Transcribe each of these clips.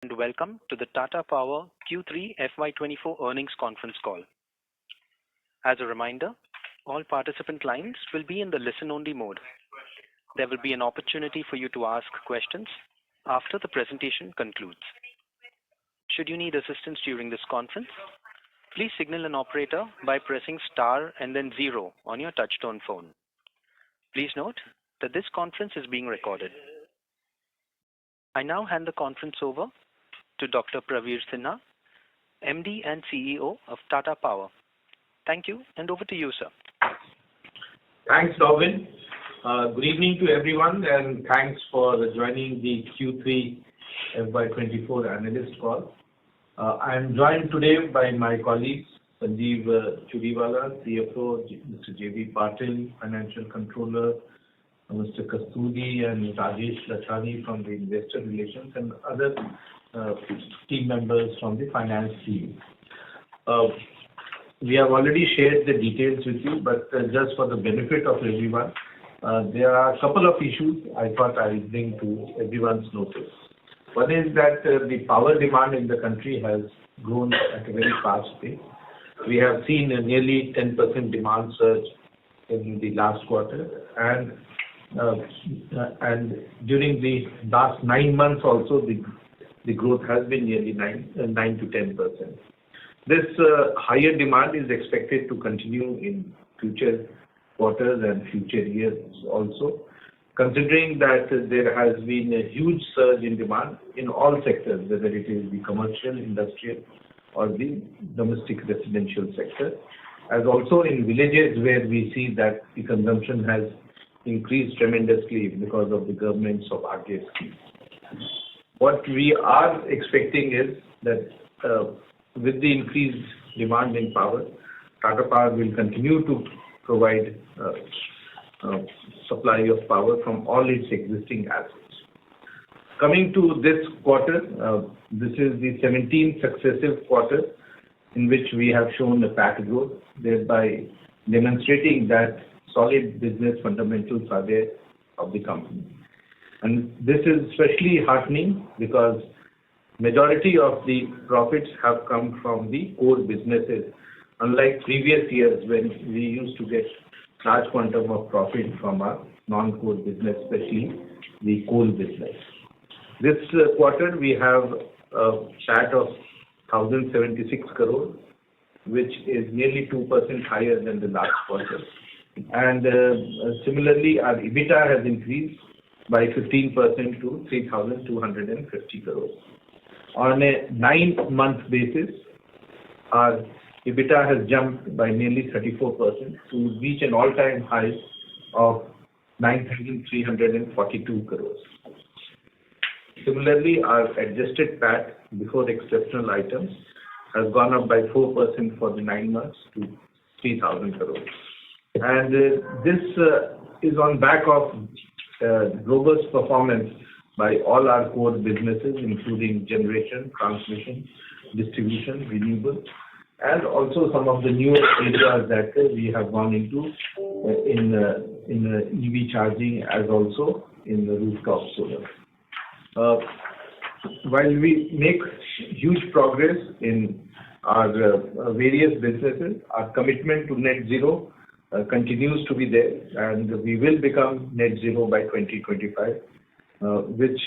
And welcome to the Tata Power Q3FY24 earnings conference call. As a reminder, all participant lines will be in the listen-only mode. There will be an opportunity for you to ask questions after the presentation concludes. Should you need assistance during this conference, please signal an operator by pressing star and then 0 on your touchtone phone. Please note that this conference is being recorded. I now hand the conference over to Dr. Praveer Sinha, MD and CEO of Tata Power. Thank you, and over to you, sir. Thanks, Robin. Good evening to everyone, and thanks for joining the Q3FY24 analyst call. I am joined today by my colleagues, Sanjeev Churiwala, CFO, Mr. J.B. Patil, Financial Controller, Mr. Kasturi, and Rajesh Lachani from the Investor Relations, and other team members from the finance team. We have already shared the details with you, but just for the benefit of everyone, there are a couple of issues I thought I would bring to everyone's notice. One is that the power demand in the country has grown at a very fast pace. We have seen a nearly 10% demand surge in the last quarter, and during the last 9 months also, the growth has been nearly 9 to 10%. This higher demand is expected to continue in future quarters and future years also, considering that there has been a huge surge in demand in all sectors, whether it is the commercial, industrial, or the domestic residential sector, as also in villages where we see that the consumption has increased tremendously because of the government's RDS scheme. What we are expecting is that with the increased demand in power, Tata Power will continue to provide supply of power from all its existing assets. Coming to this quarter, this is the 17th successive quarter in which we have shown a PAT growth, thereby demonstrating that solid business fundamentals are there of the company. And this is especially heartening because majority of the profits have come from the core businesses, unlike previous years when we used to get large quantum of profit from our non-core business, especially the coal business. This quarter we have a PAT of 1,076 crore, which is nearly 2% higher than the last quarter. And similarly, our EBITDA has increased by 15% to 3,250 crores. On a 9-month basis, our EBITDA has jumped by nearly 34% to reach an all-time high of 9,342 crores. Similarly, our adjusted PAT before exceptional items has gone up by 4% for the 9 months to 3,000 crores. And this is on back of robust performance by all our core businesses, including generation, transmission, distribution, renewable, and also some of the newer areas that we have gone into in EV charging, as also in the rooftop solar. While we make huge progress in our various businesses, our commitment to net zero continues to be there, and we will become net zero by 2025, which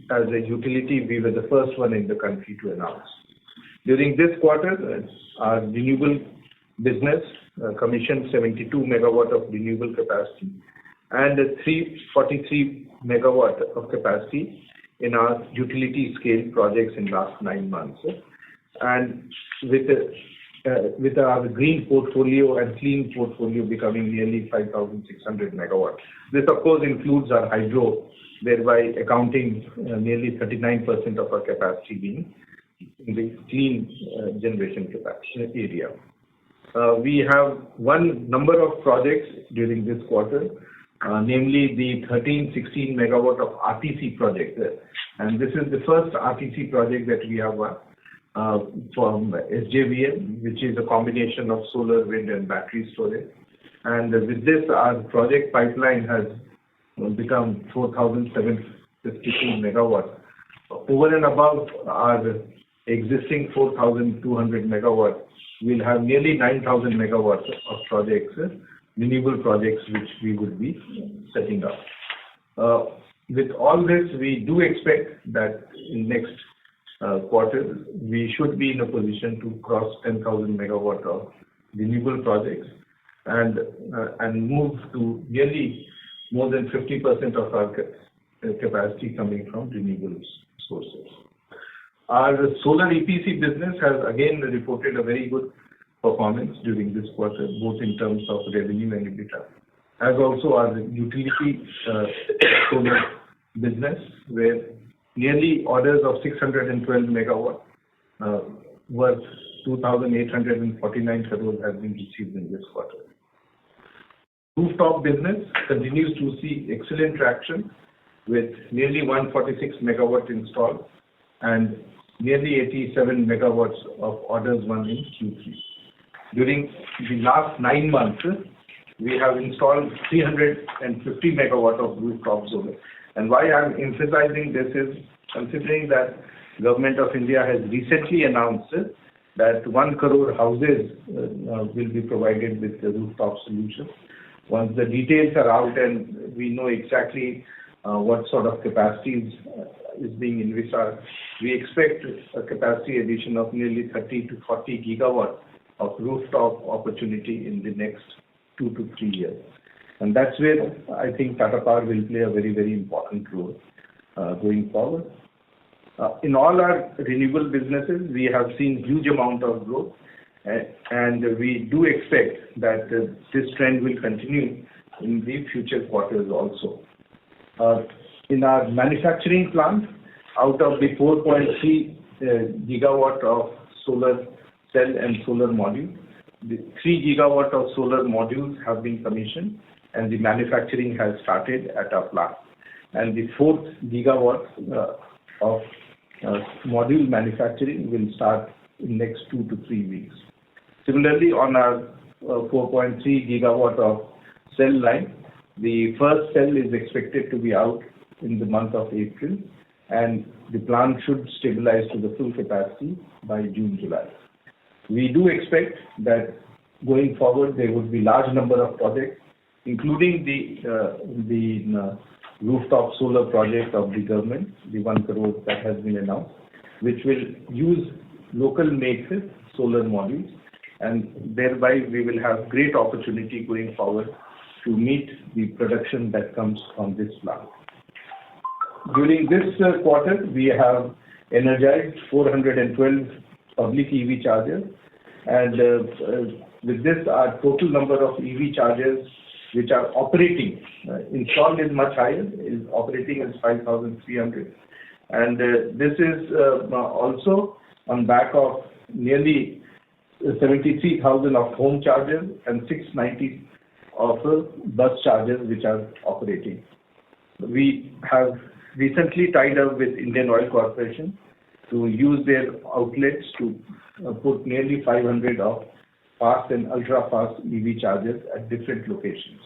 as a utility we were the first one in the country to announce. During this quarter, our renewable business commissioned 72 megawatt of renewable capacity and 343 megawatt of capacity in our utility scale projects in last 9 months. And with our green portfolio and clean portfolio becoming nearly 5,600 megawatts. This, of course, includes our hydro, thereby accounting nearly 39% of our capacity being in the clean generation capacity area. We have one number of projects during this quarter, namely the 1316 megawatt of RTC project. And this is the first RTC project that we have won from SJVN, which is a combination of solar, wind, and battery storage. And with this, our project pipeline has become 4,752 megawatts, Over and above our existing 4,200 megawatts, we'll have nearly 9,000 megawatts of projects, renewable projects, which we would be setting up. With all this, we do expect that in next quarter, we should be in a position to cross 10,000 megawatt of renewable projects and move to nearly more than 50% of our capacity coming from renewable sources. Our solar EPC business has again reported a very good performance during this quarter, both in terms of revenue and EBITDA, as also our utility solar business, where nearly orders of 612 megawatt worth 2,849 crores has been received in this quarter. Rooftop business continues to see excellent traction with nearly 146 megawatt installed and nearly 87 megawatts of orders won in Q3. During the last 9 months, we have installed 350 megawatt of rooftop solar. And why I'm emphasizing this is considering that Government of India has recently announced that 1 crore houses will be provided with the rooftop solution. Once the details are out and we know exactly what sort of capacities is being envisaged, we expect a capacity addition of nearly 30 to 40 gigawatt of rooftop opportunity in the next 2 to 3 years. And that's where I think Tata Power will play a very, very important role going forward. In all our renewable businesses, we have seen huge amount of growth, and we do expect that this trend will continue in the future quarters also. In our manufacturing plant, out of the 4.3 gigawatt of solar cell and solar module, the 3 gigawatt of solar modules have been commissioned, and the manufacturing has started at our plant. And the 4th gigawatt of module manufacturing will start in next 2 to 3 weeks. Similarly, on our 4.3 gigawatt of cell line, the first cell is expected to be out in the month of April, and the plant should stabilize to the full capacity by June, July. We do expect that going forward there would be large number of projects, including the rooftop solar project of the government, the 1 crore that has been announced, which will use local made solar modules, and thereby we will have great opportunity going forward to meet the production that comes from this plant. During this quarter, we have energized 412 public EV chargers, and with this our total number of EV chargers which are operating, installed is much higher, is operating is 5,300. And this is also on back of nearly 73,000 of home chargers and 690 of bus chargers which are operating. We have recently tied up with Indian Oil Corporation to use their outlets to put nearly 500 of fast and ultra-fast EV chargers at different locations.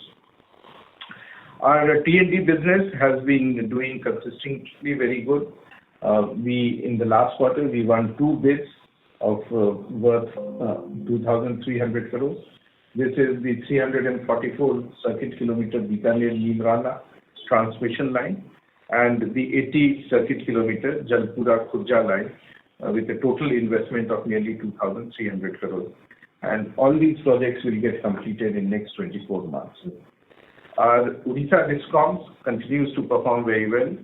Our T&D business has been doing consistently very good. In the last quarter, we won 2 bids of worth 2,300 crores. This is the 344 circuit kilometer Bikaner-Neemrana transmission line and the 80 circuit kilometer Jalpura-Khurja line with a total investment of nearly 2,300 crores. And all these projects will get completed in next 24 months. Our Odisha Discoms continues to perform very well.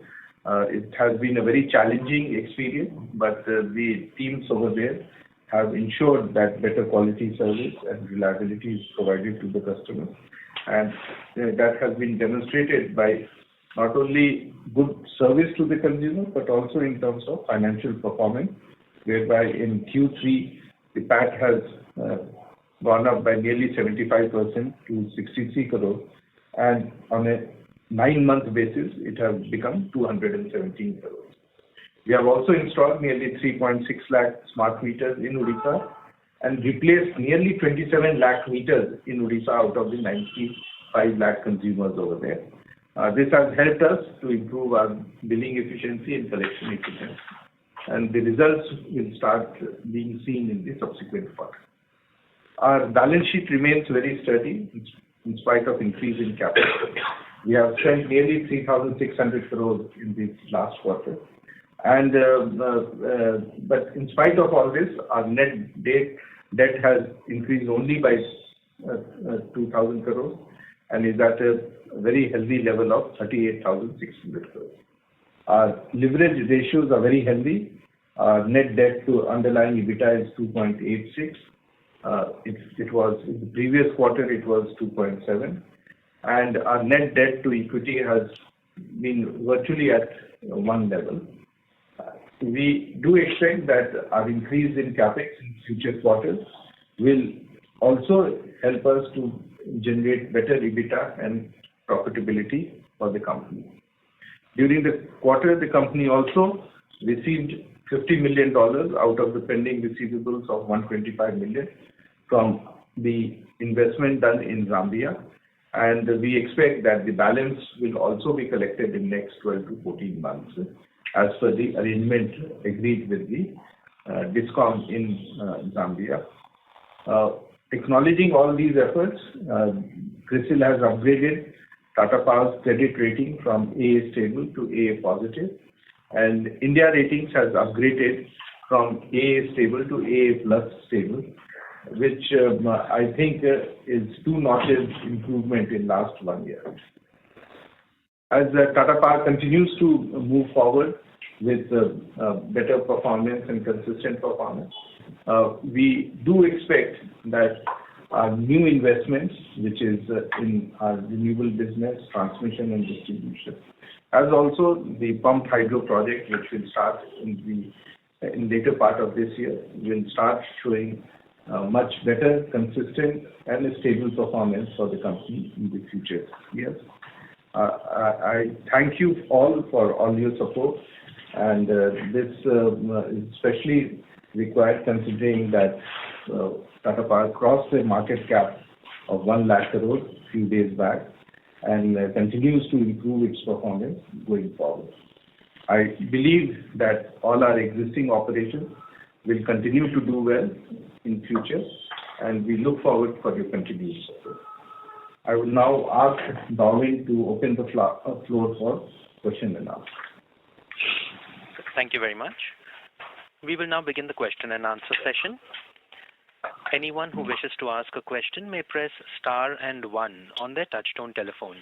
It has been a very challenging experience, but the teams over there have ensured that better quality service and reliability is provided to the customer. And that has been demonstrated by not only good service to the consumer, but also in terms of financial performance, whereby in Q3, the PAT has gone up by nearly 75% to 63 crores, and on a 9-month basis, it has become 217 crores. We have also installed nearly 3.6 lakh smart meters in Odisha and replaced nearly 27 lakh meters in Odisha out of the 95 lakh consumers over there. This has helped us to improve our billing efficiency and collection efficiency, and the results will start being seen in the subsequent quarter. Our balance sheet remains very sturdy in spite of increase in capital. We have spent nearly 3,600 crores in this last quarter, and but in spite of all this, our net debt has increased only by 2,000 crores and is at a very healthy level of 38,600 crores. Our leverage ratios are very healthy. Our net debt to underlying EBITDA is 2.86. It was in the previous quarter, it was 2.7, and our net debt to equity has been virtually at one level. We do expect that our increase in capex in future quarters will also help us to generate better EBITDA and profitability for the company. During the quarter, the company also received $50 million out of the pending receivables of $125 million from the investment done in Zambia, and we expect that the balance will also be collected in next 12 to 14 months as per the arrangement agreed with the DISCOM in Zambia. Acknowledging all these efforts, CRISIL has upgraded Tata Power's credit rating from AA stable to AA positive, and India Ratings has upgraded from AA stable to AA plus stable, which I think is 2 notches improvement in last 1 year. As Tata Power continues to move forward with better performance and consistent performance, we do expect that our new investments, which is in our renewable business, transmission and distribution, as also the pumped hydro project, which will start in later part of this year, will start showing much better, consistent and a stable performance for the company in the future years. I thank you all for all your support, and this is especially required considering that Tata Power crossed the market cap of 1 lakh crore a few days back and continues to improve its performance going forward. I believe that all our existing operations will continue to do well in future, and we look forward for your continued support. I will now ask Darwin to open the floor for question and answer. Thank you very much. We will now begin the question and answer session. Anyone who wishes to ask a question may press star and 1 on their touchtone telephone.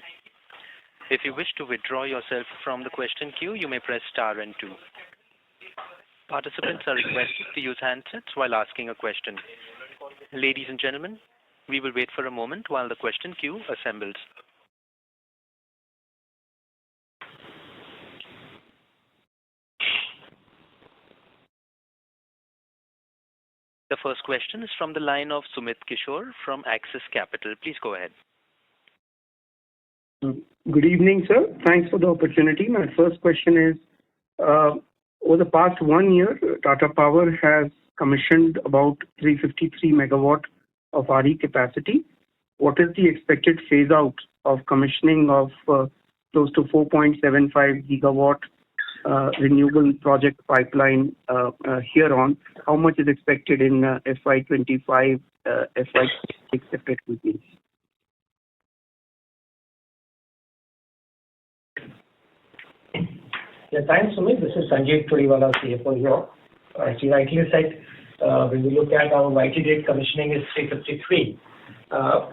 If you wish to withdraw yourself from the question queue, you may press star and 2. Participants are requested to use handsets while asking a question. Ladies and gentlemen, we will wait for a moment while the question queue assembles. The first question is from the line of Sumit Kishore from Axis Capital. Please go ahead. Good evening, sir. Thanks for the opportunity. My first question is, over the past 1 year, Tata Power has commissioned about 353 megawatt of RE capacity. What is the expected phase out of commissioning of close to 4.75 gigawatt renewable project pipeline here on? How much is expected in FY25, FY26 separately? Yeah, thanks, Sumit. This is Sanjeev Churiwala, CFO here. As you rightly said, when we look at our YTD commissioning is 353.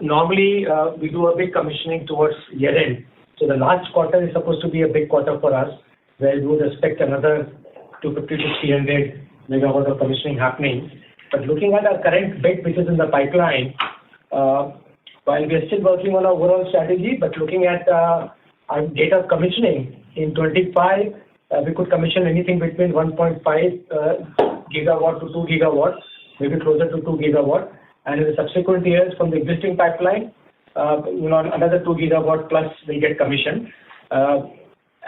Normally, we do a big commissioning towards year end. So the last quarter is supposed to be a big quarter for us, where we would expect another 250 to 300 megawatt of commissioning happening. But looking at our current bid, which is in the pipeline, while we are still working on our overall strategy, but looking at our date of commissioning in 25, we could commission anything between 1.5 gigawatt to 2 gigawatt, maybe closer to 2 gigawatt. And in the subsequent years from the existing pipeline, another 2 gigawatt plus will get commissioned.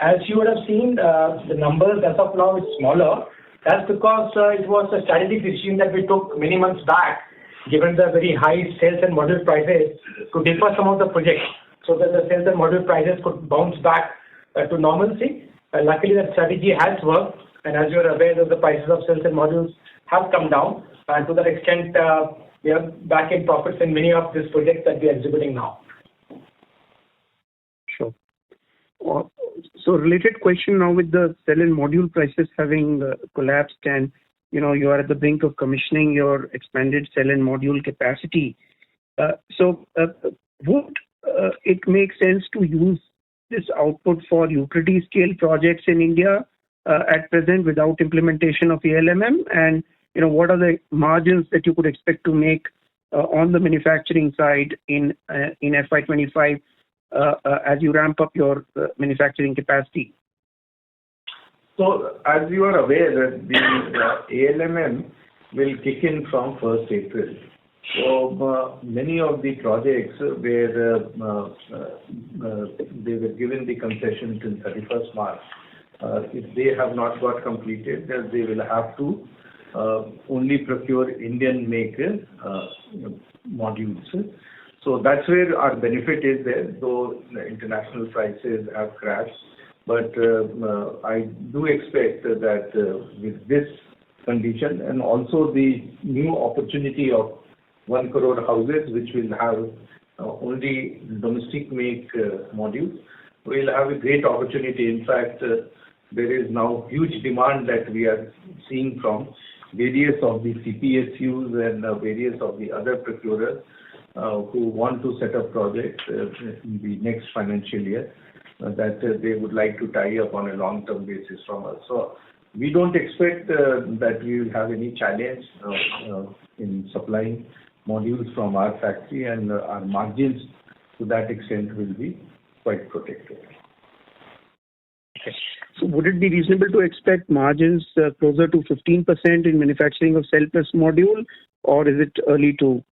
As you would have seen, the numbers as of now is smaller. That's because it was a strategic decision that we took many months back, given the very high sales and module prices, to defer some of the projects. so that the cells and module prices could bounce back to normalcy. Luckily, that strategy has worked, and as you are aware, that the prices of cells and modules have come down, and to that extent, we are back in profits in many of these projects that we are executing now. Sure. So related question now, with the cell and module prices having collapsed, and you are at the brink of commissioning your expanded cell and module capacity. Would it make sense to use this output for utility scale projects in India at present without implementation of ALMM? And what are the margins that you could expect to make on the manufacturing side in FY25 as you ramp up your manufacturing capacity? So, as you are aware, that the ALMM will kick in from 1st April. So, many of the projects where they were given the concession till 31st March, if they have not got completed, they will have to only procure Indian make modules. So that's where our benefit is there, though the international prices have crashed. But I do expect that with this condition, and also the new opportunity of 1 crore houses, which will have only domestic make modules, we'll have a great opportunity. In fact, there is now huge demand that we are seeing from various of the CPSUs and various of the other procurers who want to set up projects in the next financial year that they would like to tie up on a long-term basis from us. So we don't expect that we will have any challenge in supplying modules from our factory, and our margins to that extent will be quite protected. Okay. So would it be reasonable to expect margins closer to 15% in manufacturing of cell plus module, or is it early to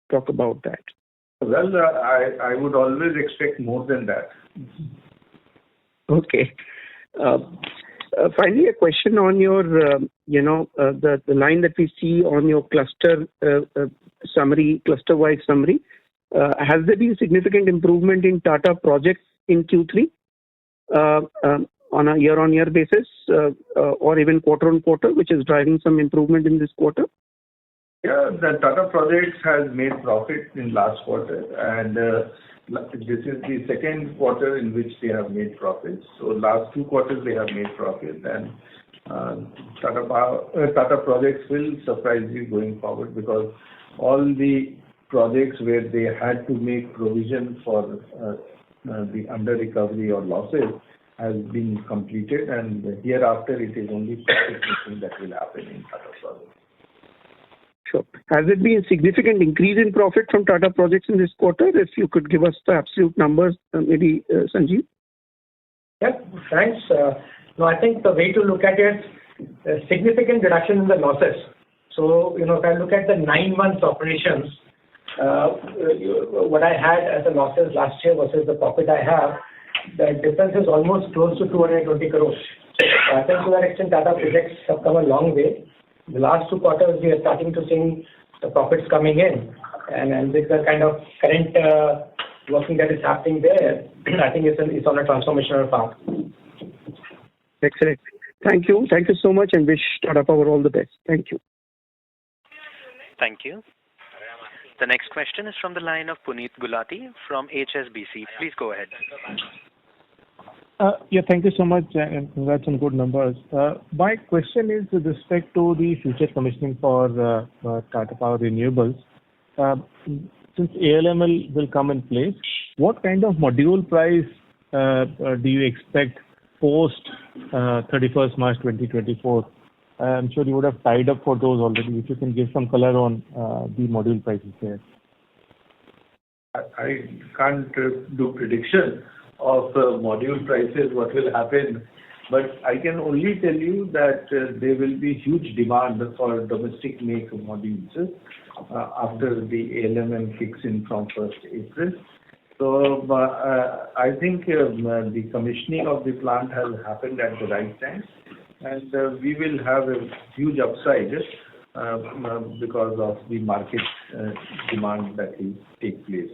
talk about that? Well, I would always expect more than that. Okay. Finally, a question on your, the line that we see on your cluster summary, cluster-wise summary. Has there been significant improvement in Tata projects in Q3 on a year-on-year basis, or even quarter-on-quarter, which is driving some improvement in this quarter? Yeah, the Tata projects has made profit in last quarter, and this is the second quarter in which they have made profits. So last 2 quarters they have made profit, and Tata projects will surprise you going forward, because all the projects where they had to make provision for the under recovery or losses has been completed, and hereafter it is only profit making that will happen in Tata projects. Sure. Has it been a significant increase in profit from Tata projects in this quarter? If you could give us the absolute numbers, maybe Sanjeev? Yeah, thanks. No, I think the way to look at it, a significant reduction in the losses. So, if I look at the 9 months operations, what I had as the losses last year versus the profit I have, the difference is almost close to 220 crores. I think to that extent, Tata projects have come a long way. The last 2 quarters, we are starting to see the profits coming in, and with the kind of current working that is happening there, I think it's on a transformational path. Excellent. Thank you. Thank you so much, and wish Tata Power all the best. Thank you. Thank you. The next question is from the line of Puneet Gulati from HSBC. Please go ahead. Yeah, thank you so much, and congrats on good numbers. My question is with respect to the future commissioning for Tata Power Renewables. Since ALMM will come in place, what kind of module price do you expect post 31st March 2024? I'm sure you would have tied up for those already. If you can give some color on the module prices there. I can't do prediction of module prices, what will happen, but I can only tell you that there will be huge demand for domestic make modules after the ALMM kicks in from 1st April. So I think the commissioning of the plant has happened at the right time, and we will have a huge upside because of the market demand that will take place.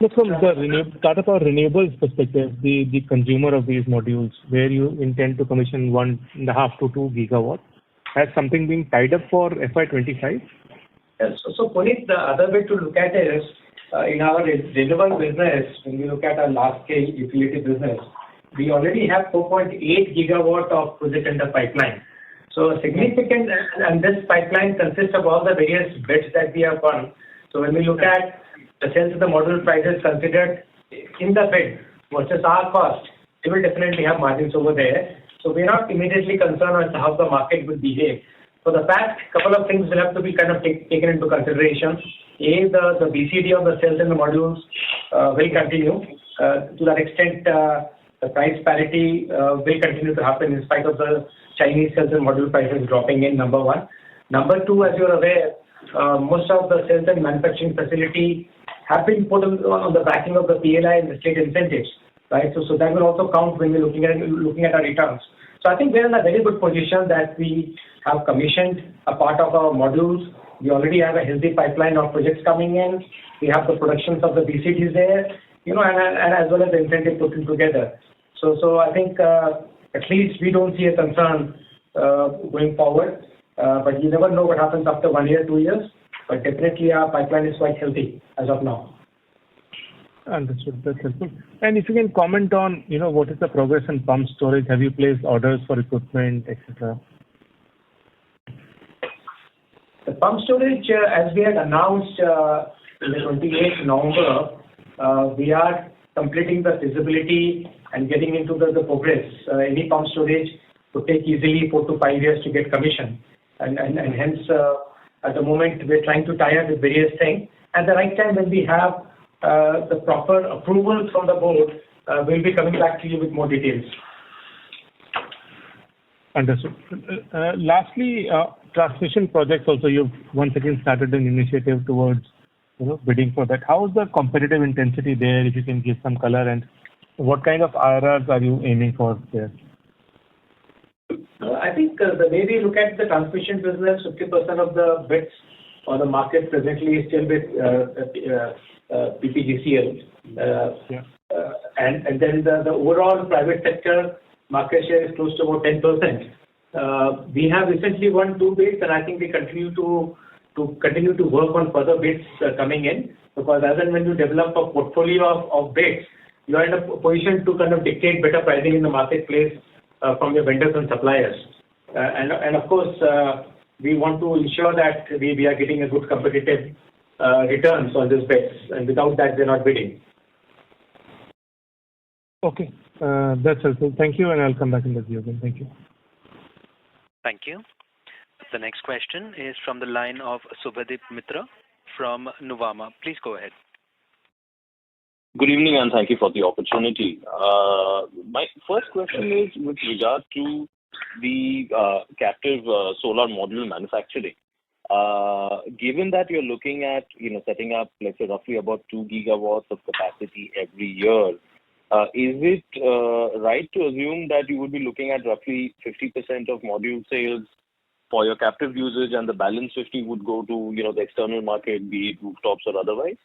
Look, from the Tata Power Renewables perspective, the consumer of these modules, where you intend to commission 1.5 to 2 gigawatt, has something been tied up for FY25? Yes. So Puneet, the other way to look at it is, in our renewable business, when we look at our large-scale utility business, we already have 4.8 gigawatt of project in the pipeline. So significant, and this pipeline consists of all the various bids that we have won. So when we look at the sales of the module prices considered in the bid versus our cost, we will definitely have margins over there. So we're not immediately concerned as to how the market will behave. For the fact, couple of things will have to be kind of taken into consideration. A, the BCD of the cells and the modules will continue. To that extent, the price parity will continue to happen in spite of the Chinese cells and module prices dropping in, number one. Number two, as you're aware, most of the cells and manufacturing facility have been put on the backing of the PLI and the state incentives, right? So that will also count when we're looking at our returns. So I think we're in a very good position that we have commissioned a part of our modules. We already have a healthy pipeline of projects coming in. We have the productions of the BCDs there, and as well as the incentive putting together. So I think at least we don't see a concern going forward. But you never know what happens after 1 year, 2 years. But definitely our pipeline is quite healthy as of now. Understood. That's helpful. And if you can comment on, what is the progress in pump storage? Have you placed orders for equipment, etc.? The pump storage, as we had announced in the 28th November, we are completing the feasibility and getting into the progress. Any pump storage would take easily 4 to 5 years to get commissioned. And hence, at the moment, we're trying to tie up with various things. At the right time, when we have the proper approval from the board, we'll be coming back to you with more details. Understood. Lastly, transmission projects also, you've once again started an initiative towards bidding for that. How is the competitive intensity there, if you can give some color, and what kind of IRRs are you aiming for there? I think the way we look at the transmission business, 50% of the bids on the market presently is still with PPGCL. And then the overall private sector market share is close to about 10%. We have recently won 2 bids, and I think we continue to work on further bids coming in, because as and when you develop a portfolio of bids, you are in a position to kind of dictate better pricing in the marketplace from your vendors and suppliers. And of course, we want to ensure that we are getting a good competitive returns on these bids, and without that, we're not bidding. Okay, that's helpful. Thank you, and I'll come back in the queue again. Thank you. Thank you. The next question is from the line of Subhadip Mitra from Nuvama. Please go ahead. Good evening, and thank you for the opportunity. My first question is with regard to the captive solar module manufacturing. Given that you're looking at setting up, let's say, roughly about 2 gigawatts of capacity every year, is it right to assume that you would be looking at roughly 50% of module sales for your captive usage, and the balance 50 would go to the external market, be it rooftops or otherwise?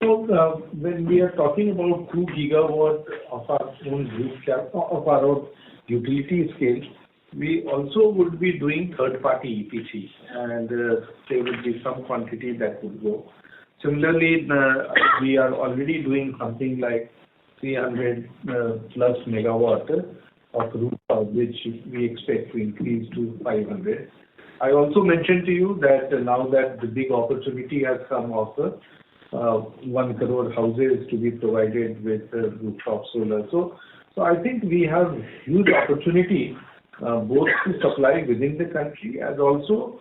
So when we are talking about 2 gigawatt of our own rooftop, of our own utility scale, we also would be doing third-party EPC, and there would be some quantity that would go. Similarly, we are already doing something like 300 plus megawatt of rooftop, which we expect to increase to 500. I also mentioned to you that now that the big opportunity has come of 1 crore houses to be provided with rooftop solar. So I think we have huge opportunity both to supply within the country and also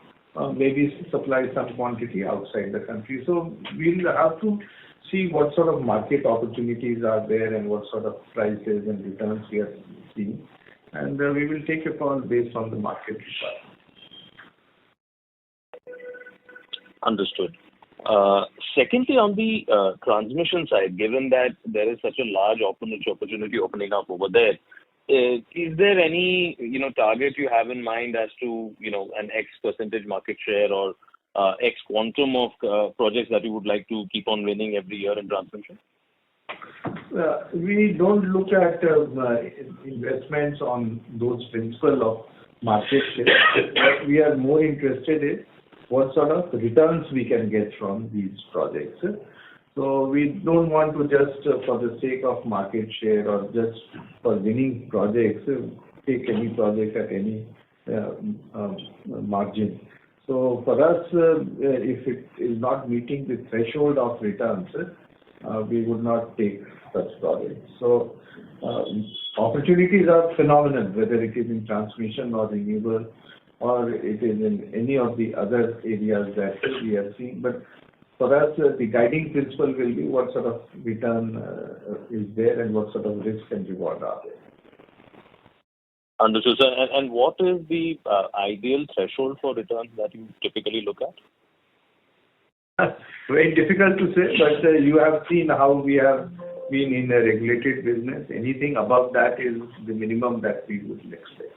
maybe supply some quantity outside the country. So we'll have to see what sort of market opportunities are there and what sort of prices and returns we are seeing. And we will take a call based on the market requirement. Understood. Secondly, on the transmission side, given that there is such a large opportunity opening up over there, is there any target you have in mind as to an X percentage market share or X quantum of projects that you would like to keep on winning every year in transmission? We don't look at investments on those principles of market share. What we are more interested in what sort of returns we can get from these projects. So we don't want to just for the sake of market share or just for winning projects, take any project at any margin. So for us, if it is not meeting the threshold of returns, we would not take such projects. So opportunities are phenomenal, whether it is in transmission or renewable, or it is in any of the other areas that we are seeing. But for us, the guiding principle will be what sort of return is there and what sort of risk and reward are there. Understood, sir. And what is the ideal threshold for returns that you typically look at? Very difficult to say, but you have seen how we have been in a regulated business. Anything above that is the minimum that we would expect.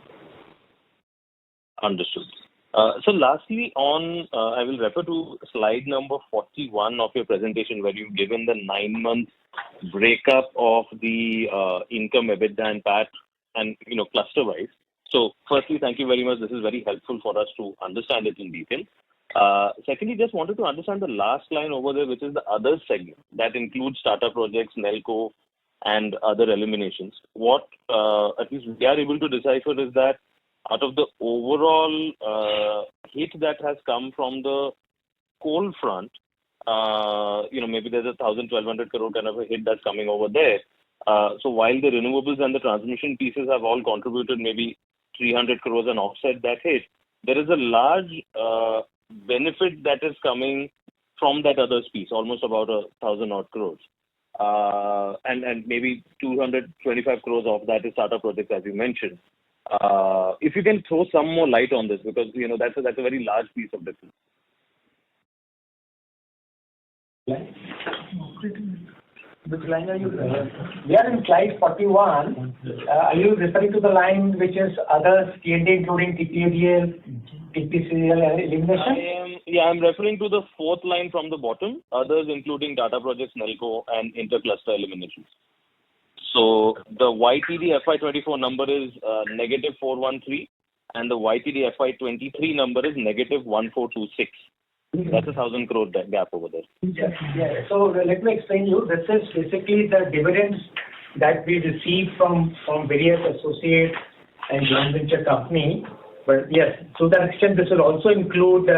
Understood. So lastly, I will refer to slide number 41 of your presentation, where you've given the 9-month breakup of the income, EBITDA, and PAT, and cluster-wise. So firstly, thank you very much. This is very helpful for us to understand it in detail. Secondly, just wanted to understand the last line over there, which is the other segment that includes Tata Projects, Nelco, and other eliminations. What at least we are able to decipher is that out of the overall hit that has come from the coal front, maybe there's 1,000-1,200 crore kind of a hit that's coming over there. So while the renewables and the transmission pieces have all contributed maybe 300 crores and offset that hit, there is a large benefit that is coming from that other piece, almost about 1,000 odd crores. And maybe 225 crores of that is Tata Projects, as you mentioned. If you can throw some more light on this, because that's a very large piece of difference. Which line are you? We are in slide 41. Are you referring to the line which is others, T&D, including TPADL, TPCL, and elimination? I'm referring to the fourth line from the bottom, others including Tata Projects, Nelco, and intercluster eliminations. So the YTD FY24 number is negative 413, and the YTD FY23 number is negative 1426. That's 1,000 crore gap over there. Yeah. So let me explain you. This is basically the dividends that we receive from various associates and joint venture company. But yes, to that extent, this will also include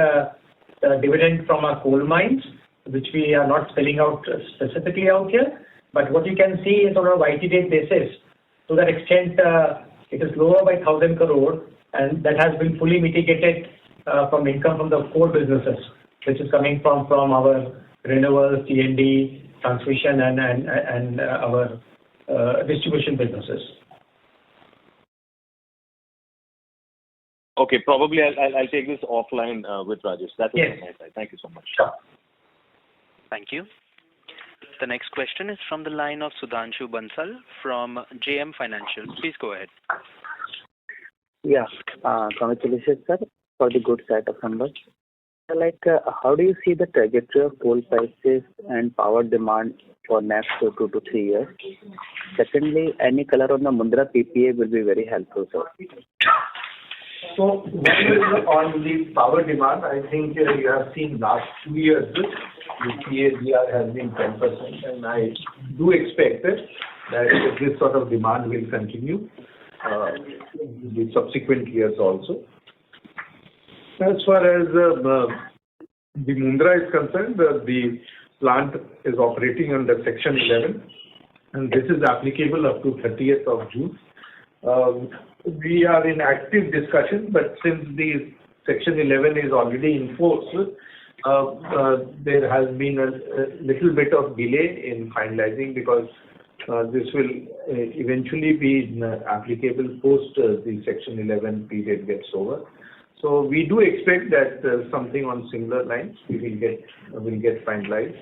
dividend from our coal mines, which we are not spelling out specifically out here. But what you can see is on a YTD basis, to that extent, it is lower by 1,000 crore, and that has been fully mitigated from income from the core businesses, which is coming from our renewables, T&D, transmission, and our distribution businesses. Okay, probably I'll take this offline with Rajesh. That's it Yes. from my side. Thank you so much. Sure. Thank you. The next question is from the line of Sudhanshu Bansal from JM Financial. Please go ahead. Yeah, congratulations, sir, for the good set of numbers. How do you see the trajectory of coal prices and power demand for next 2 to 3 years? Secondly, any color on the Mundra PPA will be very helpful, sir. So on the power demand, I think you have seen last 2 years, the CAGR has been 10%, and I do expect that this sort of demand will continue in the subsequent years also. As far as the Mundra is concerned, the plant is operating under Section 11, and this is applicable up to 30th of June. We are in active discussion, but since the Section 11 is already in force, there has been a little bit of delay in finalizing, because this will eventually be applicable post the Section 11 period gets over. So we do expect that something on similar lines will get finalized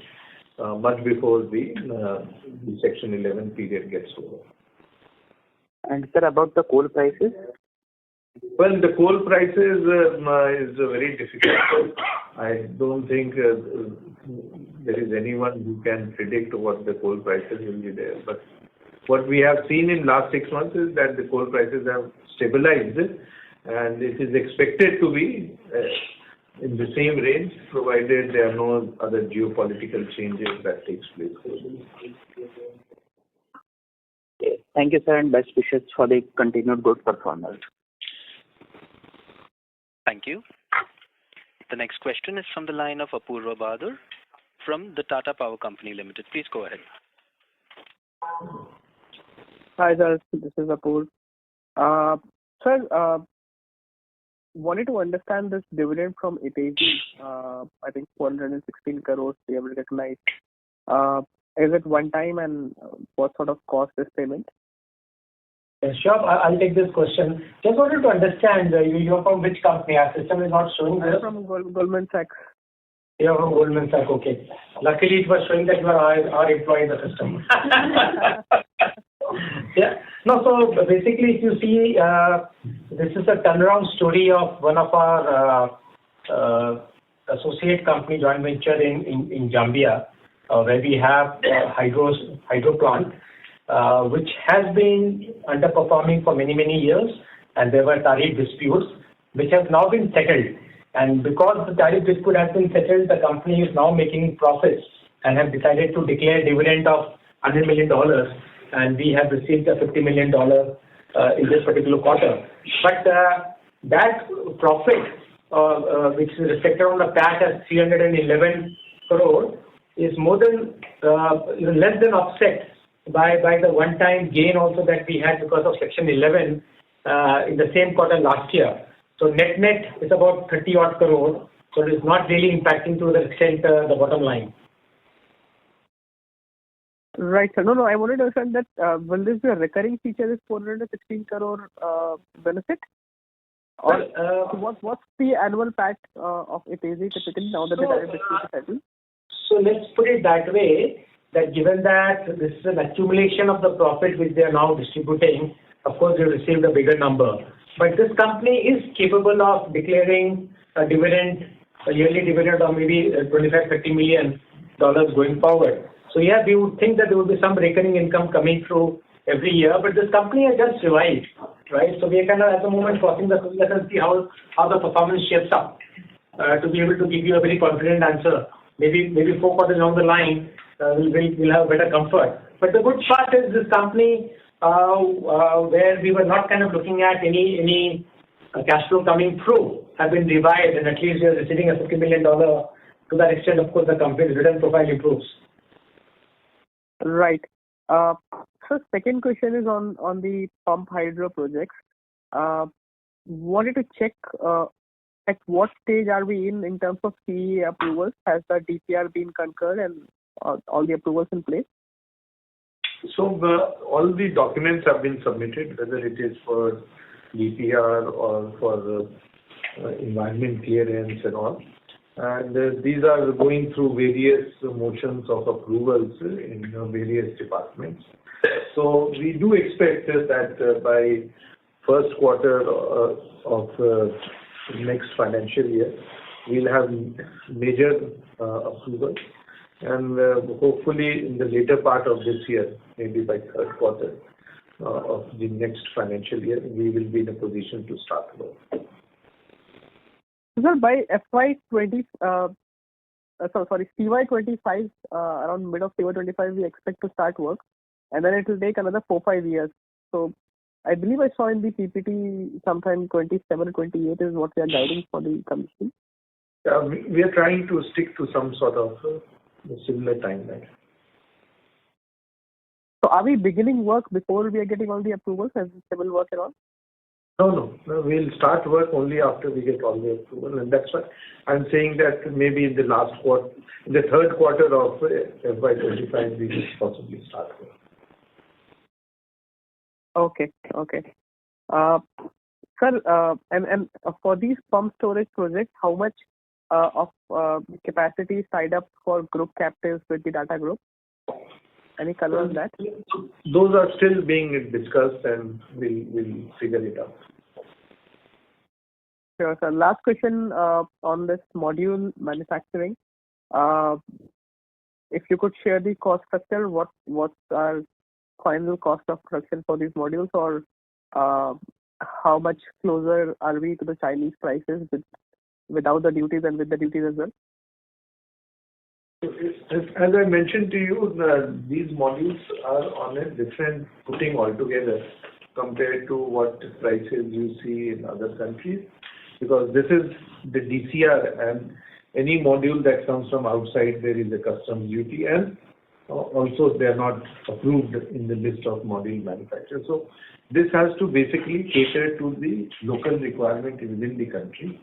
much before the Section 11 period gets over. And sir, about the coal prices? Well, the coal prices is very difficult. I don't think there is anyone who can predict what the coal prices will be there. But what we have seen in last 6 months is that the coal prices have stabilized, and it is expected to be in the same range, provided there are no other geopolitical changes that takes place. Thank you, sir, and best wishes for the continued good performance. Thank you. The next question is from the line of Apurva Bahadur from the Tata Power Company Limited. Please go ahead. Hi, sir. This is Apur. Sir, wanted to understand this dividend from Itagi. I think 416 crores they have recognized. Is it one time, and what sort of cost is payment? Sure, I'll take this question. Just wanted to understand, you're from which company? Our system is not showing this. I'm from Goldman Sachs. You're from Goldman Sachs, okay. Luckily, it was showing that you are our employee in the system. Yeah. No, so basically, if you see, this is a turnaround story of one of our associate company joint venture in Zambia, where we have hydro plant, which has been underperforming for many, many years, and there were tariff disputes, which have now been settled. And because the tariff dispute has been settled, the company is now making profits and have decided to declare a dividend of $100 million, and we have received a $50 million in this particular quarter. But that profit, which is reflected on the PAT as 311 crore, is more than less than offset by the one-time gain also that we had because of Section 11 in the same quarter last year. So net is about 30 odd crore. So it is not really impacting to the extent the bottom line. Right, sir. No, I wanted to understand that will this be a recurring feature, this 416 crore benefit? Or what's the annual PAT of Itagi typically now that the tariff dispute is settled? So let's put it that way, that given that this is an accumulation of the profit which they are now distributing, of course they received a bigger number. But this company is capable of declaring a dividend, a yearly dividend of maybe $25-30 million going forward. So yeah, we would think that there would be some recurring income coming through every year, but this company has just revived, right? So we are kind of at the moment crossing the fingers and see how the performance shapes up to be able to give you a very confident answer. Maybe 4 quarters along the line, we'll have better comfort. But the good part is this company, where we were not kind of looking at any cash flow coming through, have been revived, and at least we are receiving a $50 million. To that extent, of course, the company's return profile improves. Right. So second question is on the pump hydro projects. Wanted to check at what stage are we in terms of CE approvals? Has the DPR been concurred and all the approvals in place? So all the documents have been submitted, whether it is for DPR or for the environment clearance and all. And these are going through various motions of approvals in various departments. So we do expect that by first quarter of next financial year, we'll have major approvals. And hopefully in the later part of this year, maybe by third quarter of the next financial year, we will be in a position to start work. Sir, by CY25, around mid of CY25, we expect to start work, and then it will take another 4-5 years. So I believe I saw in the PPT sometime 27 or 28 is what we are guiding for the commission. Yeah, we are trying to stick to some sort of similar timeline. So are we beginning work before we are getting all the approvals as civil work and all? No, we'll start work only after we get all the approval, and that's why I'm saying that maybe in the third quarter of FY25, we will possibly start work. Okay. Sir, and for these pump storage projects, how much of capacity is tied up for group captives with the Tata Group? Any color on that? Those are still being discussed, and we'll figure it out. Sure, sir. Last question on this module manufacturing. If you could share the cost structure, what's our final cost of production for these modules, or how much closer are we to the Chinese prices without the duties and with the duties as well? As I mentioned to you, these modules are on a different footing altogether compared to what prices you see in other countries, because this is the DCR, and any module that comes from outside, there is a customs duty, and also they are not approved in the list of module manufacturers. So this has to basically cater to the local requirement within the country,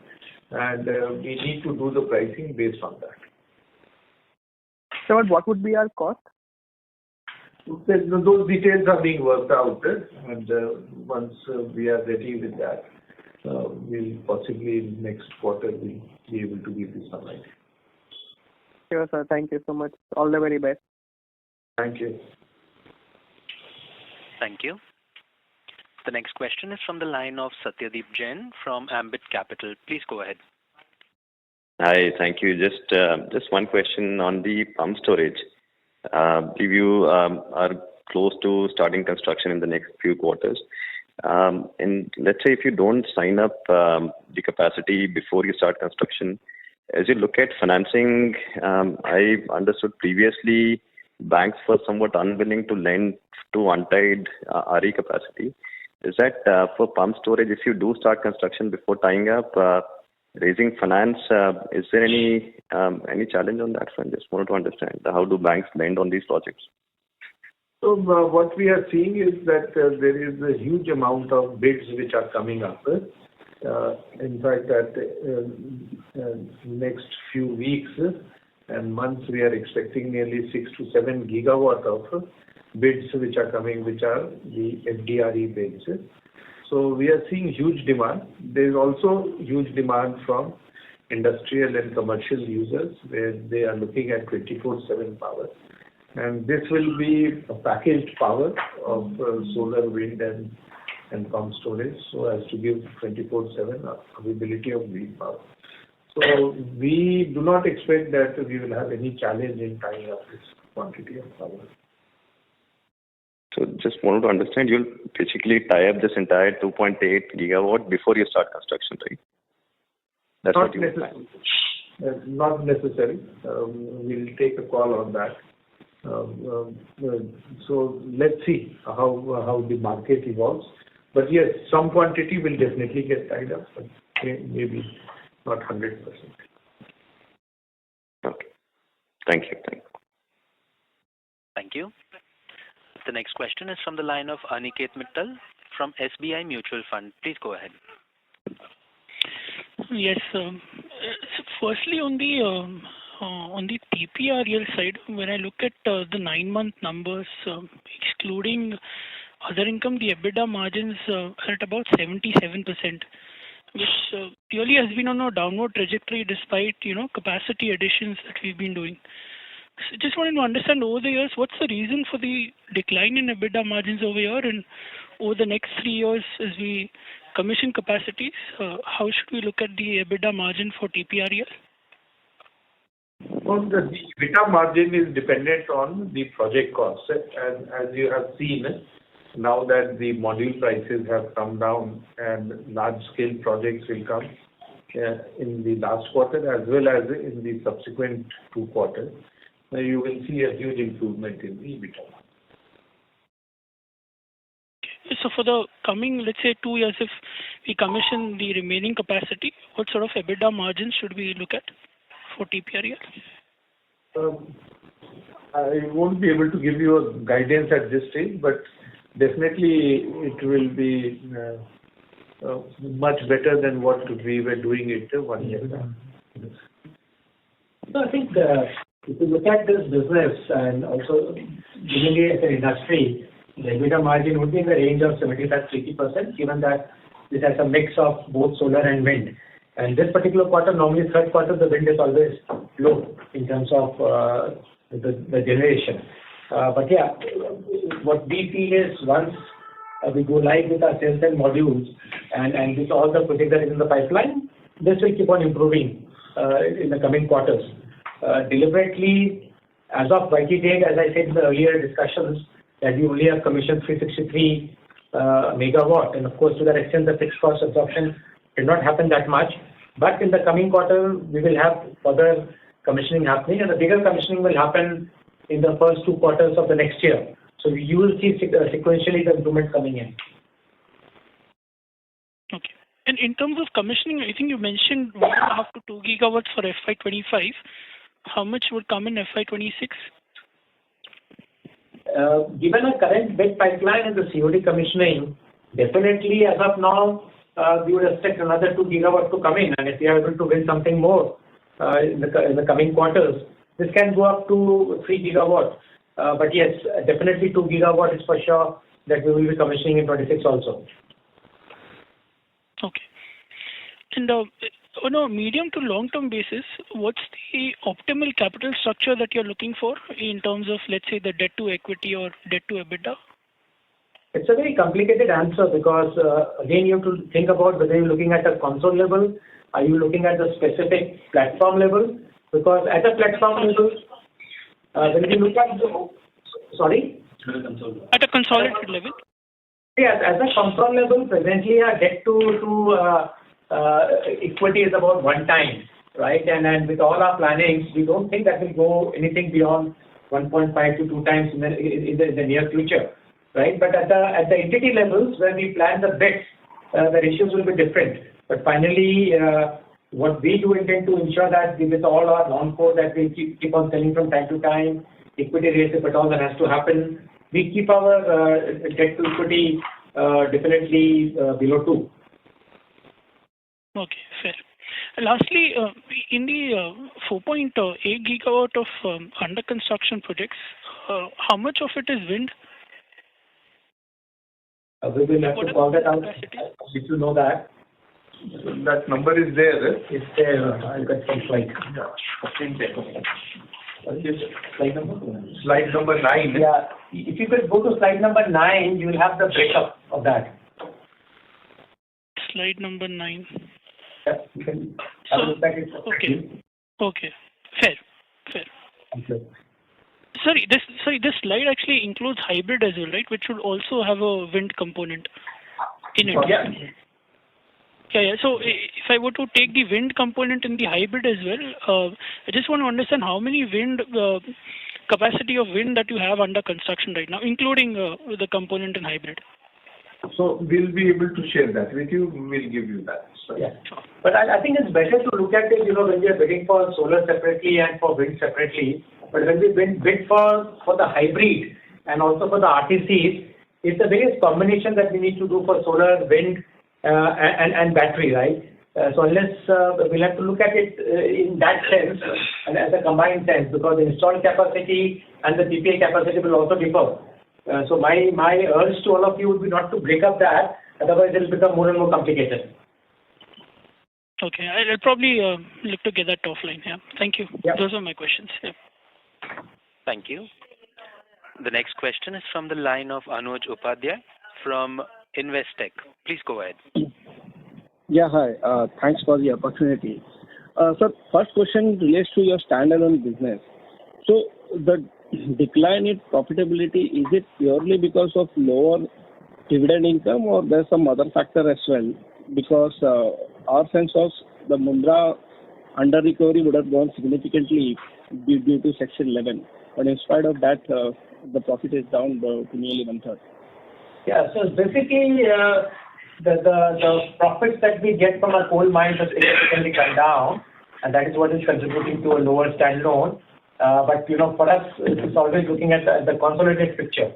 and we need to do the pricing based on that. So what would be our cost? Those details are being worked out, and once we are ready with that, we'll possibly next quarter be able to give you some idea. Sure, sir. Thank you so much. All the very best. Thank you. Thank you. The next question is from the line of Satyadeep Jain from Ambit Capital. Please go ahead. Hi, thank you. Just one question on the pump storage. If you are close to starting construction in the next few quarters, and let's say if you don't sign up the capacity before you start construction, as you look at financing, I understood previously banks were somewhat unwilling to lend to untied RE capacity. Is that for pump storage, if you do start construction before tying up, raising finance, is there any challenge on that front? Just wanted to understand how do banks lend on these projects? So what we are seeing is that there is a huge amount of bids which are coming up. In fact, at next few weeks and months, we are expecting nearly 6 to 7 gigawatt of bids which are coming, which are the FDRE bids. So we are seeing huge demand. There is also huge demand from industrial and commercial users where they are looking at 24/7 power. And this will be a packaged power of solar, wind and pump storage, so as to give 24/7 availability of green power. So we do not expect that we will have any challenge in tying up this quantity of power. So just wanted to understand, you'll basically tie up this entire 2.8 gigawatt before you start construction, right? That's Not what you necessary. Not necessary. We'll take a call on that. So let's see how the market evolves. But yes, some quantity will definitely get tied up, but maybe not 100%. Okay. Thank you. Thank you. The next question is from the line of Aniket Mittal from SBI Mutual Fund. Please go ahead. Yes. So firstly, on the TPREL side, when I look at the 9-month numbers, excluding other income, the EBITDA margins are at about 77%, which clearly has been on a downward trajectory despite capacity additions that we've been doing. So just wanted to understand over the years, what's the reason for the decline in EBITDA margins over here, and over the next 3 years as we commission capacities, how should we look at the EBITDA margin for TPREL? Well, the EBITDA margin is dependent on the project cost. And as you have seen, now that the module prices have come down and large-scale projects will come in the last quarter as well as in the subsequent 2 quarters, you will see a huge improvement in the EBITDA. So for the coming, let's say, 2 years, if we commission the remaining capacity, what sort of EBITDA margins should we look at for TPREL? I won't be able to give you a guidance at this stage, but definitely it will be much better than what we were doing it 1 year ago. So I think if you look at this business and also generally as an industry, the EBITDA margin would be in the range of 75-80%, given that this has a mix of both solar and wind. And this particular quarter, normally third quarter, the wind is always low in terms of the generation. But yeah, what we feel is once we go live with our cells and modules, and with all the projects that is in the pipeline, this will keep on improving in the coming quarters. Deliberately, as of YT date, as I said in the earlier discussions, that we only have commissioned 363 megawatt, and of course, to that extent, the fixed cost absorption did not happen that much. But in the coming quarter, we will have further commissioning happening, and the bigger commissioning will happen in the first 2 quarters of the next year. So you will see sequentially the improvement coming in. Okay. And in terms of commissioning, I think you mentioned 1.5 to 2 gigawatts for FY25. How much would come in FY26? Given a current bid pipeline and the COD commissioning, definitely as of now, we would expect another 2 gigawatts to come in. And if we are able to win something more in the coming quarters, this can go up to 3 gigawatts. But yes, definitely 2 gigawatts is for sure that we will be commissioning in 26 also. Okay. And on a medium to long-term basis, what's the optimal capital structure that you're looking for in terms of, let's say, the debt to equity or debt to EBITDA? It's a very complicated answer because, again, you have to think about whether you're looking at a console level, are you looking at the specific platform level? Because at a platform level, when you look at sorry? At a consolidated level? Yes, at a console level, presently our debt to equity is about 1 time, right? And with all our plannings, we don't think that will go anything beyond 1.5 to 2 times in the near future, right? But at the entity levels where we plan the bids, the ratios will be different. But finally, what we do intend to ensure that with all our non-core that we keep on selling from time to time, equity raise if at all that has to happen, we keep our debt to equity definitely below 2. Okay, fair. Lastly, in the 4.8 gigawatt of under construction projects, how much of it is wind? We will have to call that out if you know that. That number is there. It's there. I'll get some slide. Slide number? Slide number 9. Yeah. If you could go to slide number 9, you will have the breakup of that. Slide number 9. Yeah, you can have a look at it. Okay. Fair. Thank you. Sorry, this slide actually includes hybrid as well, right? Which would also have a wind component in it. Yeah. Yeah. So if I were to take the wind component in the hybrid as well, I just want to understand how many wind capacity of wind that you have under construction right now, including the component in hybrid. So we'll be able to share that with you. We'll give you that. So. Yeah. But I think it's better to look at it, when we are bidding for solar separately and for wind separately. But when we bid for the hybrid and also for the RTCs, it's a various combination that we need to do for solar, wind, and battery, right? So unless we'll have to look at it in that sense and as a combined sense, because the installed capacity and the PPA capacity will also differ. So my urge to all of you would be not to break up that, otherwise it will become more and more complicated. Okay, I'll probably look to get that offline. Yeah, thank you. Yeah. Those are my questions. Yeah. Thank you. The next question is from the line of Anuj Upadhyay from Investec. Please go ahead. Yeah, hi. Thanks for the opportunity. Sir, first question relates to your standalone business. So the decline in profitability, is it purely because of lower dividend income or there's some other factor as well? Because our sense was the Mundra under recovery would have gone significantly due to Section 11. But in spite of that, the profit is down to nearly 1/3. Yeah, so basically the profits that we get from our coal mines have significantly come down, and that is what is contributing to a lower standalone. But for us, it's always looking at the consolidated picture.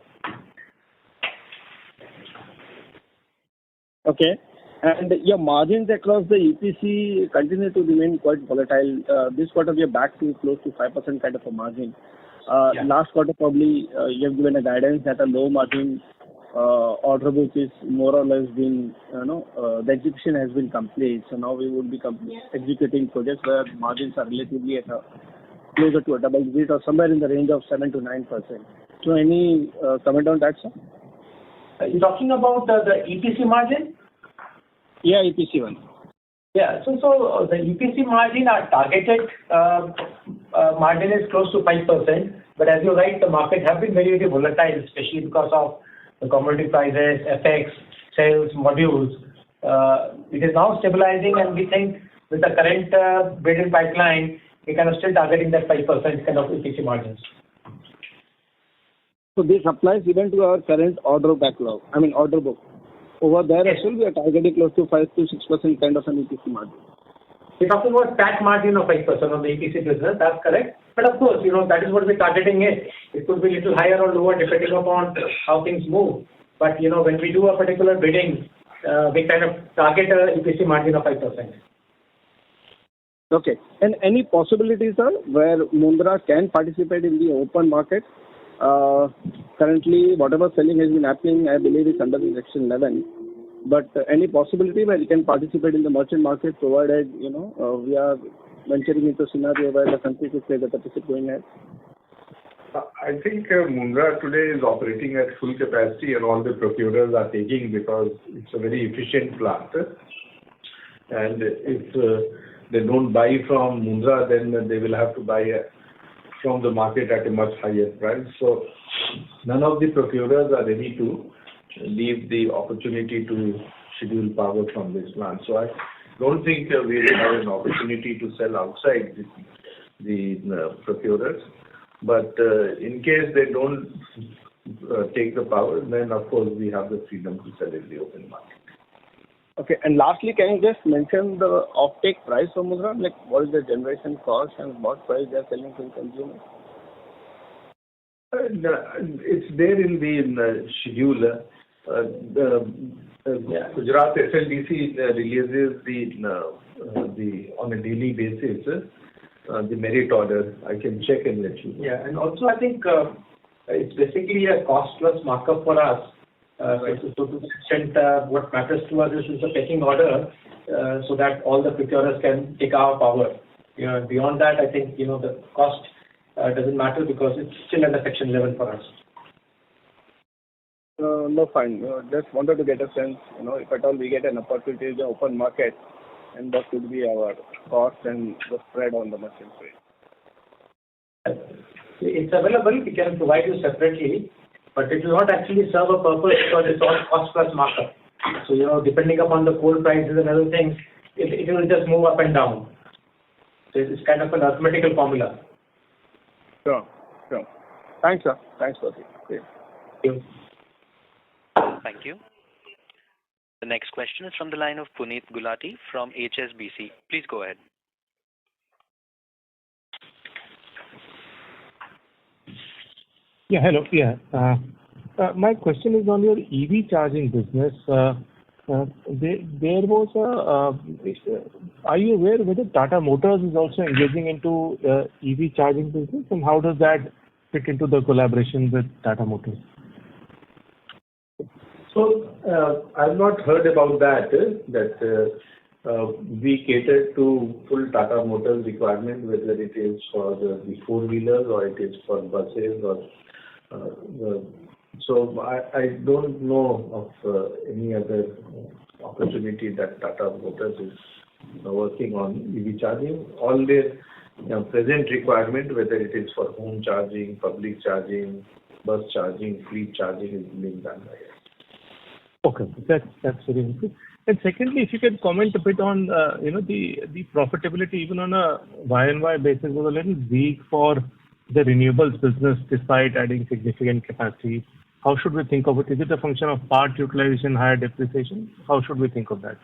Okay. And your margins across the EPC continue to remain quite volatile. This quarter, we are back to close to 5% kind of a margin. Last quarter, probably you have given a guidance that a low margin order book is more or less been, the execution has been complete. So now we would be executing projects where margins are relatively at closer to a double digit or somewhere in the range of 7 to 9%. So any comment on that, sir? You're talking about the EPC margin? Yeah, EPC one. Yeah. So the EPC margin, our targeted margin is close to 5%. But as you're right, the market have been very, very volatile, especially because of the commodity prices, FX, sales, modules. It is now stabilizing, and we think with the current bidding pipeline, we can still targeting that 5% kind of EPC margins. So this applies even to our current order backlog, order book. Over there as well, we are targeting close to 5 to 6% kind of an EPC margin. We're talking about PAT margin of 5% on the EPC business, that's correct. But of course, that is what we're targeting it. It could be a little higher or lower depending upon how things move. But, when we do a particular bidding, we kind of target a EPC margin of 5%. Okay. And any possibilities, sir, where Mundra can participate in the open market? Currently, whatever selling has been happening, I believe it's under the Section 11. But any possibility where you can participate in the merchant market, provided we are venturing into a scenario where the country could say the deficit going ahead? I think Mundra today is operating at full capacity, and all the procurers are taking because it's a very efficient plant. And if they don't buy from Mundra, then they will have to buy from the market at a much higher price. So none of the procurers are ready to leave the opportunity to schedule power from this plant. So I don't think we will have an opportunity to sell outside the procurers. But in case they don't take the power, then of course we have the freedom to sell in the open market. Okay. And lastly, can you just mention the offtake price for Mundra? Like what is the generation cost and what price they are selling to consumers? It's there in the schedule. Gujarat SLDC releases the on a daily basis the merit order. I can check and let you know. Yeah, and also I think it's basically a cost plus markup for us. So to the extent what matters to us is the pecking order, so that all the procurers can take our power. Beyond that, I think the cost doesn't matter because it's still under Section 11 for us. No, fine. Just wanted to get a sense, if at all we get an opportunity in the open market, and what could be our cost and the spread on the merchant rate. It's available. We can provide you separately, but it will not actually serve a purpose because it's all cost plus markup. So, depending upon the coal prices and other things, it will just move up and down. So it's kind of an arithmetical formula. Sure. Thanks, sir. Thanks for it. Thank you. Thank you. The next question is from the line of Puneet Gulati from HSBC. Please go ahead. Yeah, hello. Yeah. My question is on your EV charging business. There was are you aware whether Tata Motors is also engaging into EV charging business, and how does that fit into the collaboration with Tata Motors? So I've not heard about that we cater to full Tata Motors requirement, whether it is for the four-wheelers or it is for buses or so I don't know of any other opportunity that Tata Motors is working on EV charging. All their present requirement, whether it is for home charging, public charging, bus charging, fleet charging, is being done by us. Okay, that's very interesting. And secondly, if you can comment a bit on the profitability even on a Y&Y basis was a little weak for the renewables business despite adding significant capacity. How should we think of it? Is it a function of part utilization, higher depreciation? How should we think of that?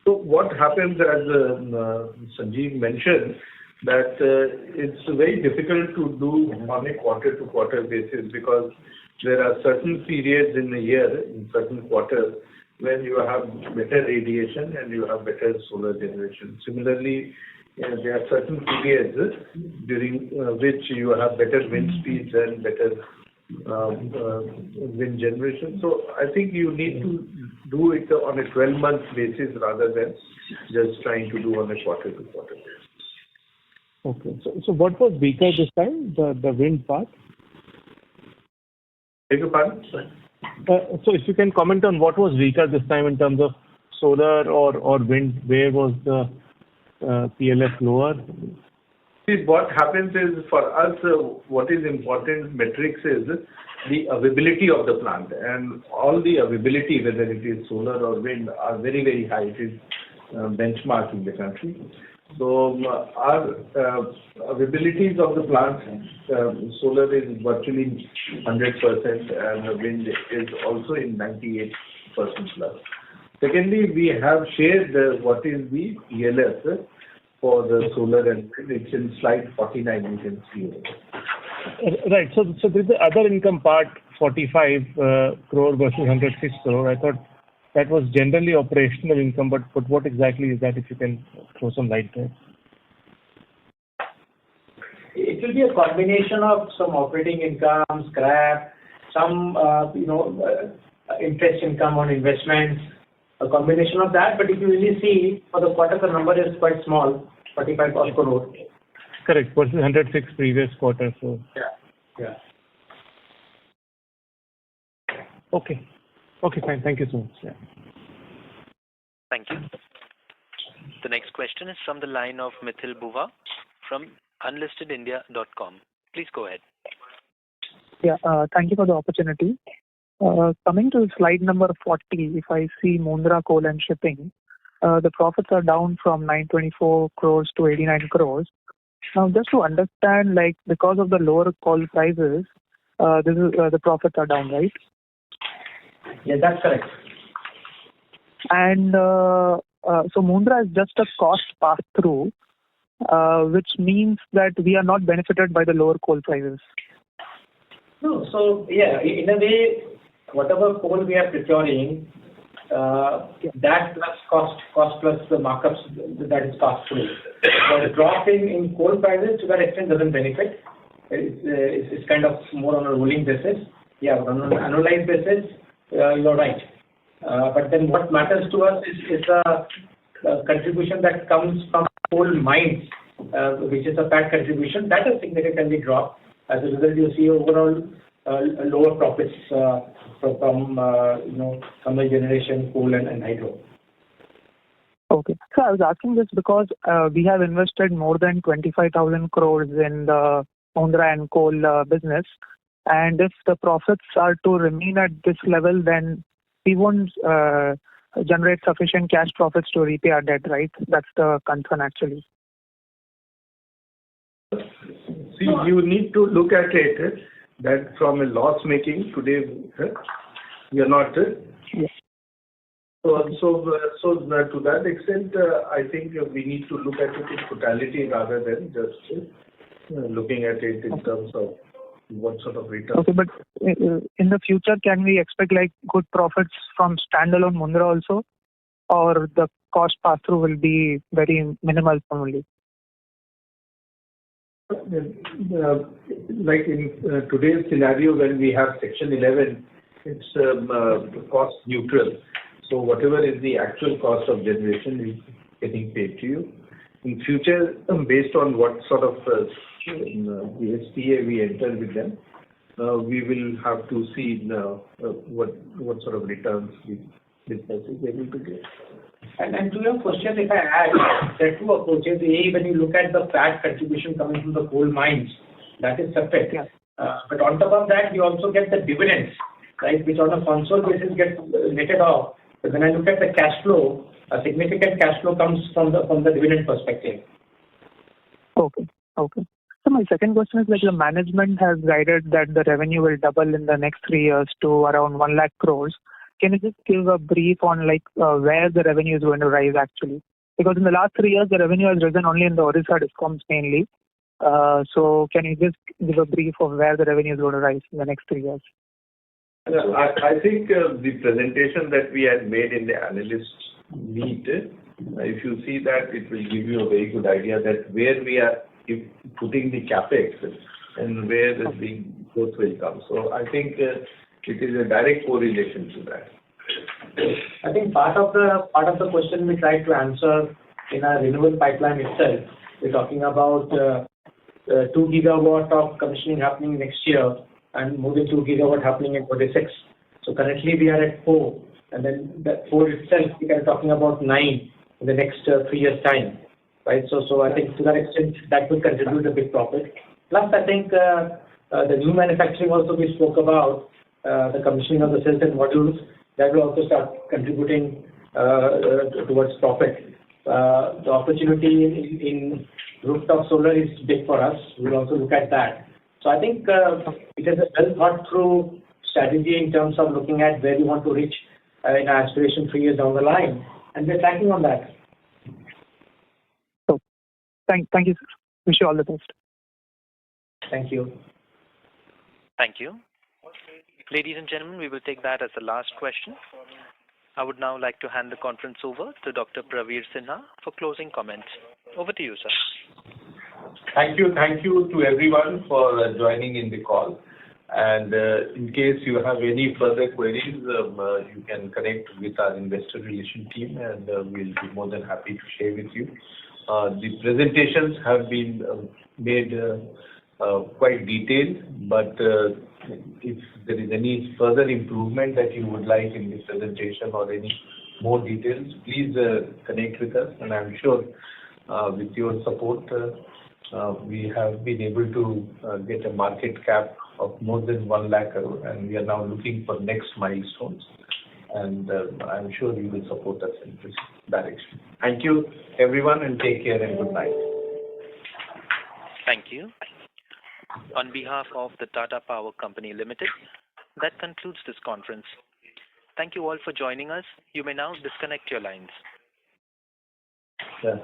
So what happens, as Sanjeev mentioned, that it's very difficult to do on a quarter-to-quarter basis because there are certain periods in the year, in certain quarters, when you have better radiation and you have better solar generation. Similarly, there are certain periods during which you have better wind speeds and better wind generation. So I think you need to do it on a 12-month basis rather than just trying to do on a quarter-to-quarter basis. Okay. So what was weaker this time, the wind part? Beg your pardon? So if you can comment on what was weaker this time in terms of solar or wind, where was the PLF lower? See, what happens is for us, what is important metrics is the availability of the plant, and all the availability, whether it is solar or wind, are very, very high. It is benchmark in the country. So our availabilities of the plant, solar is virtually 100% and the wind is also in 98% plus. Secondly, we have shared what is the PLF for the solar and wind. It's in slide 49, you can see it. Right. So there's the other income part, 45 crore versus 106 crore. I thought that was generally operational income, but what exactly is that, if you can throw some light there? It will be a combination of some operating income, scrap, some interest income on investments, a combination of that. But if you really see, for the quarter, the number is quite small, 45 crore. Correct, versus 106 previous quarter. So Yeah. Okay, fine. Thank you so much. Yeah. Thank you. The next question is from the line of Mithil Buva from unlistedindia.com. Please go ahead. Yeah, thank you for the opportunity. Coming to slide number 40, if I see Mundra Coal and Shipping, the profits are down from 924 crores to 89 crores. Now, just to understand, like, because of the lower coal prices, the profits are down, right? Yeah, that's correct. And so Mundra is just a cost pass-through, which means that we are not benefited by the lower coal prices. No, so yeah, in a way, whatever coal we are procuring, that plus cost plus the markups that is passed through. The drop in coal prices to that extent doesn't benefit. It's kind of more on a rolling basis. Yeah, on an annualized basis, you're right. But then what matters to us is the contribution that comes from coal mines, which is a PAT contribution. That has significantly dropped. As a result, you see overall lower profits from thermal generation, coal and hydro. Okay. So I was asking this because we have invested more than 25,000 crores in the Mundra and coal business. And if the profits are to remain at this level, then we won't generate sufficient cash profits to repay our debt, right? That's the concern, actually. See, you need to look at it that from a loss making today, we are not. Yes. So to that extent, I think we need to look at it in totality rather than just looking at it in terms of what sort of return. Okay, but in the future, can we expect like good profits from standalone Mundra also, or the cost pass-through will be very minimal only? Like in today's scenario, when we have Section 11, it's cost neutral. So whatever is the actual cost of generation is getting paid to you. In future, based on what sort of the SPA we enter with them, we will have to see what sort of returns this business is able to get. And to your question, if I add, there are two approaches. A, when you look at the PAT contribution coming from the coal mines, that is separate. Yeah. But on top of that, you also get the dividends, right, which on a console basis get netted off. But when I look at the cash flow, a significant cash flow comes from the dividend perspective. Okay. So my second question is, like, the management has guided that the revenue will double in the next 3 years to around 1 lakh crores. Can you just give a brief on where the revenue is going to rise actually? Because in the last 3 years, the revenue has risen only in the Odisha discoms mainly. So can you just give a brief of where the revenue is going to rise in the next 3 years? I think the presentation that we had made in the analyst meet, if you see that, it will give you a very good idea that where we are putting the capex and where the growth will come. So I think it is a direct correlation to that. I think part of the question we tried to answer in our renewable pipeline itself. We're talking about 2 gigawatt of commissioning happening next year and more than 2 gigawatt happening in 26. So currently we are at 4, and then that 4 itself, we are talking about 9 in the next 3 years' time, right? So I think to that extent, that will contribute a big profit. Plus, I think the new manufacturing also we spoke about, the commissioning of the cells and modules, that will also start contributing towards profit. The opportunity in rooftop solar is big for us. We'll also look at that. So I think it is a well thought through strategy in terms of looking at where we want to reach in our aspiration 3 years down the line, and we're tracking on that. So, thank you, sir. Wish you all the best. Thank you. Thank you. Ladies and gentlemen, we will take that as the last question. I would now like to hand the conference over to Dr. Praveer Sinha for closing comments. Over to you, sir. Thank you to everyone for joining in the call. And in case you have any further queries, you can connect with our investor relation team, and we'll be more than happy to share with you. The presentations have been made quite detailed, but if there is any further improvement that you would like in this presentation or any more details, please connect with us, and I'm sure with your support, we have been able to get a market cap of more than 1 lakh crore, and we are now looking for next milestones, and I'm sure you will support us in this direction. Thank you, everyone, and take care and good night. Thank you. On behalf of the Tata Power Company Limited, that concludes this conference. Thank you all for joining us. You may now disconnect your lines. Yeah.